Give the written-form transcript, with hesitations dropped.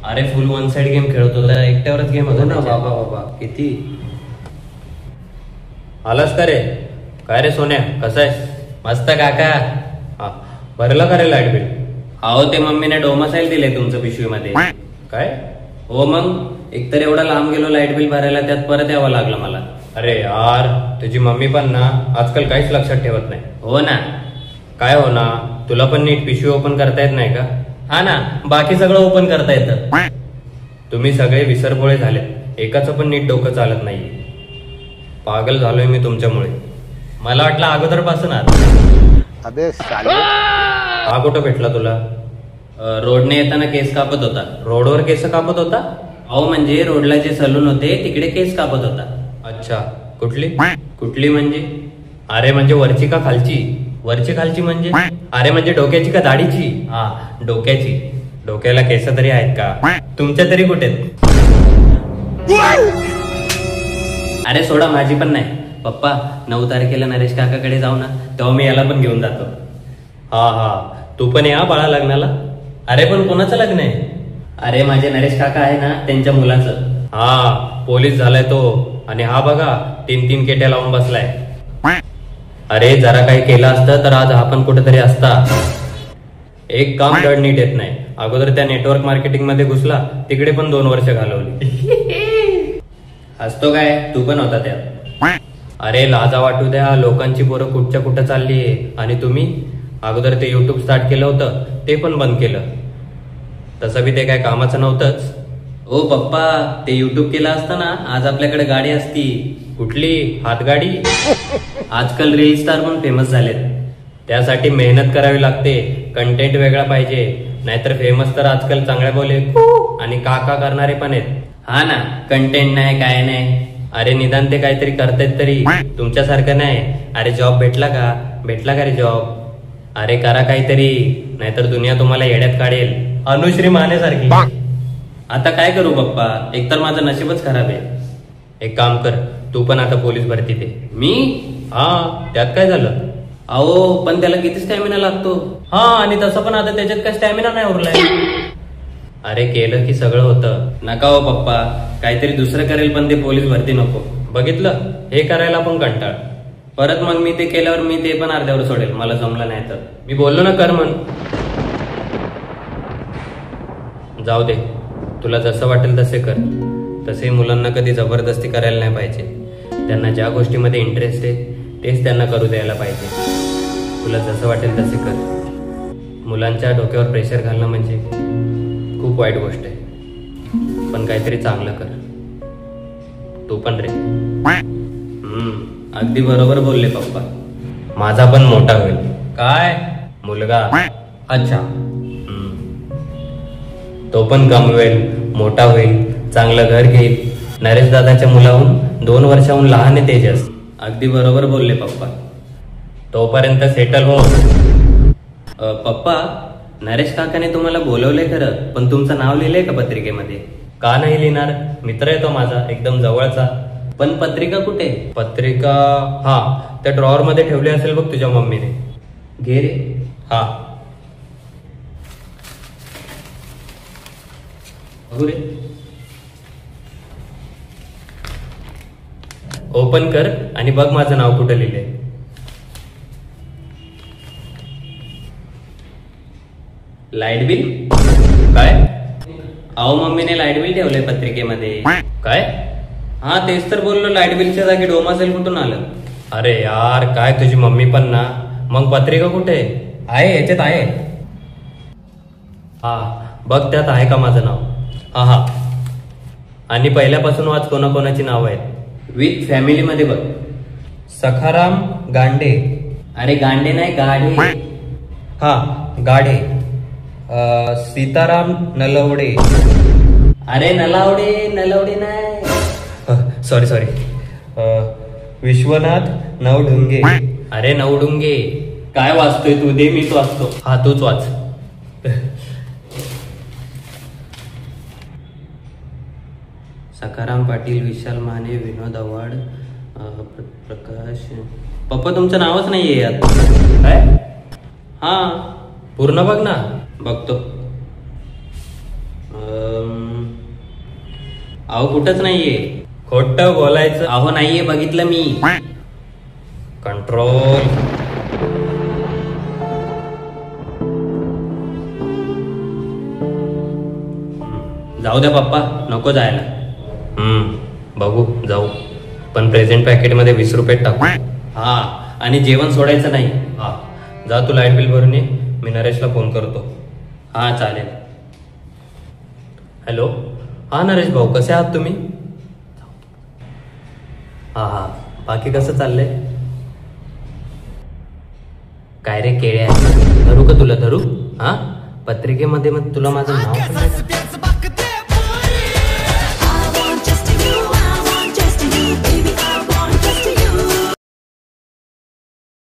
अरे फुल one side game खेळत होता, एकट्यावरच गेम होता ना. बाबा बाबा किती आलास का रे? काय रे सोन्या, कसा आहेस? मस्त काका. हा भरलं का रे लाईट बिल? अहो ते मम्मीने डोमासाईल दिले तुमचं पिशवीमध्ये. काय? हो मग एकतर एवढा लांब गेलो लाईट बिल भरायला, त्यात परत यावं लागलं मला. अरे यार तुझी मम्मी पण ना आजकाल काहीच लक्षात ठेवत नाही. हो ना. काय हो ना, तुला पण नीट पिशवी ओपन करता येत नाही का? हा ना, बाकी सगळं ओपन करता येतं. तुम्ही सगळे विसरपोळे झाले, एकाचं पण नीट डोकं चालत नाहीये. पागल झालोय मी तुमच्यामुळे. मला वाटलं अगोदरपासून अबे साले. हा कुठं भेटला तुला? रोडने येताना केस कापत होता. रोडवर केस कापत होता? अहो म्हणजे रोडला जे सलून होते तिकडे केस कापत होता. अच्छा, कुठली कुठली म्हणजे? अरे म्हणजे वरची का खालची? वरची खालची म्हणजे? अरे म्हणजे डोक्याची का दाढीची? हा डोक्याची. डोक्याला केस तरी आहेत का? तुमच्या तरी कुठे? अरे सोडा, माझी पण नाही. पप्पा 9 तारखेला नरेश काकाकडे जाऊ ना, तेव्हा मी याला पण घेऊन जातो. हा हा, तू पण या बाळा लग्नाला. अरे पण कोणाचं लग्न आहे? अरे माझे नरेश काका आहे ना, त्यांच्या मुलाचं. हा पोलीस झालाय तो, आणि हा बघा 3 केट्या लावून बसलाय. अरे जरा काही केलं असतं तर आज आपण कुठेतरी असता. एक काम धड नीट येत नाही. अगोदर त्या नेटवर्क मार्केटिंग मध्ये घुसला, तिकडे पण 2 वर्ष घालवली. हसतो काय? तू पण होता त्यात. अरे लाजा वाटू द्या, लोकांची पोरं कुठच्या कुठं चाललीये, आणि तुम्ही अगोदर ते युट्यूब स्टार्ट केलं होतं, ते पण बंद केलं. तसं बी ते काय कामाचं नव्हतंच. ओ पप्पा, ते युट्यूब केलं असतं ना, आज आपल्याकडे गाडी असती. कुठली? हातगाडी? आजकाल रील स्टार पण फेमस झालेत. त्यासाठी मेहनत करावी लागते, कंटेंट वेगळा पाहिजे, नाहीतर फेमस तर आजकाल चांगल्या बोले आणि काका करणारे पण आहेत. हा ना, कंटेंट नाही काय नाही. अरे निदान ते काहीतरी करतायत तरी, तुमच्यासारखं नाही. अरे जॉब भेटला का रे जॉब? अरे करा काहीतरी, नाहीतर दुनिया तुम्हाला येड्यात काढेल, अनुश्री मानेसारखी. आता काय करू पप्पा, एकतर माझं नशीबच खराब आहे. एक काम कर, तू पण आता पोलीस भरती दे. मी? हा, त्यात काय झालं? अहो पण त्याला किती स्टॅमिना लागतो. हा, आणि तसं पण आता त्याच्यात काय स्टॅमिना नाही उरलाय. अरे केलं की सगळं होतं. नका हो पप्पा, काहीतरी दुसरं करेल, पण ते पोलीस भरती नको. बघितलं, हे करायला पण कंटाळ. परत मग मी ते केल्यावर मी ते पण अर्ध्यावर सोडेल, मला जमलं नाही तर. मी बोललो ना कर म्हण. जाऊ दे, तुला जसं वाटेल तसे कर. तसे मुलांना कधी जबरदस्ती करायला नाही पाहिजे. त्यांना ज्या गोष्टीमध्ये इंटरेस्ट आहे तेच त्यांना करू द्यायला पाहिजे. तुला जसं वाटेल तसे कर. मुलांच्या डोक्यावर प्रेशर घालणं म्हणजे खूप वाईट गोष्ट आहे. पण काहीतरी चांगलं कर. तू पण रे. अगदी बरोबर बोलले पप्पा. माझा पण मोठा होईल. काय? मुलगा? अच्छा. तो पण कमवेल, मोठा होईल, चांगलं घर घेईल. नरेश दादाच्या मुलाहून 2 वर्षाहून लहान आहे तेजस. अगदी बरोबर बोलले पप्पा. तोपर्यंत सेटल हो. पप्पा, नरेश काकाने तुम्हाला बोलवलंय खरं, पण तुमचं नाव लिहिलंय का पत्रिकेमध्ये? का नाही लिहिणार? मित्र आहे तो माझा, एकदम जवळचा. पण पत्रिका कुठे? पत्रिका हा त्या ड्रॉवर मध्ये ठेवली असेल बघ तुझ्या मम्मीने. घे रे. हा रे. ओपन कर आणि बघ माझं नाव कुठं लिहिलंय. Light bill? काय? अहो मम्मीने लाईट बिल ठेवलंय पत्रिकेमध्ये. काय? हा तेच तर बोललो, लाईट बिलच्या जागी डोमासेल कुठून आलं? अरे यार काय तुझी मम्मी पण ना. मग पत्रिका कुठे आहे? याच्यात आहे. हा बघ त्यात आहे का माझं नाव? हा हा. आणि पहिल्यापासून वाच कोणाकोणाची नाव आहेत. विथ फॅमिली मध्ये बघ. सखाराम गांडे. अरे गांडे नाही, गाढे. हा गाढे. सीताराम नलवडे. अरे नलवडे नाही. सॉरी. विश्वनाथ नवढुंगे. अरे नवढुंगे. काय वाचतोय तू? दे मीच वाचतो. हा तूच वाच. सखाराम पाटील, विशाल माने, विनोद आव्हाड, प्रकाश. पप्पा तुमचं नावच नाहीये यात. काय? हा पूर्ण बघ ना. बघतो. अहो कुठंच नाहीये. खोटं बोलायचं. अहो नाहीये, बघितलं मी. कंट्रोल. जाऊ द्या पप्पा, नको जायला. बघू जाऊ, पण प्रेझेंट पॅकेट मध्ये 20 रुपये टाकू. हा, आणि जेवण सोडायचं नाही. हा, जा तू लाईट बिल भरून ये, मी नरेशला फोन करतो. हा चालेल. हॅलो, हा नरेश भाऊ, कसे आहात तुम्ही? हा, बाकी कसं चाललंय? काय रे केळ्या, धरू का तुला? धरू? हा, पत्रिकेमध्ये मग तुला माझं नाव पण नाही टाकलं.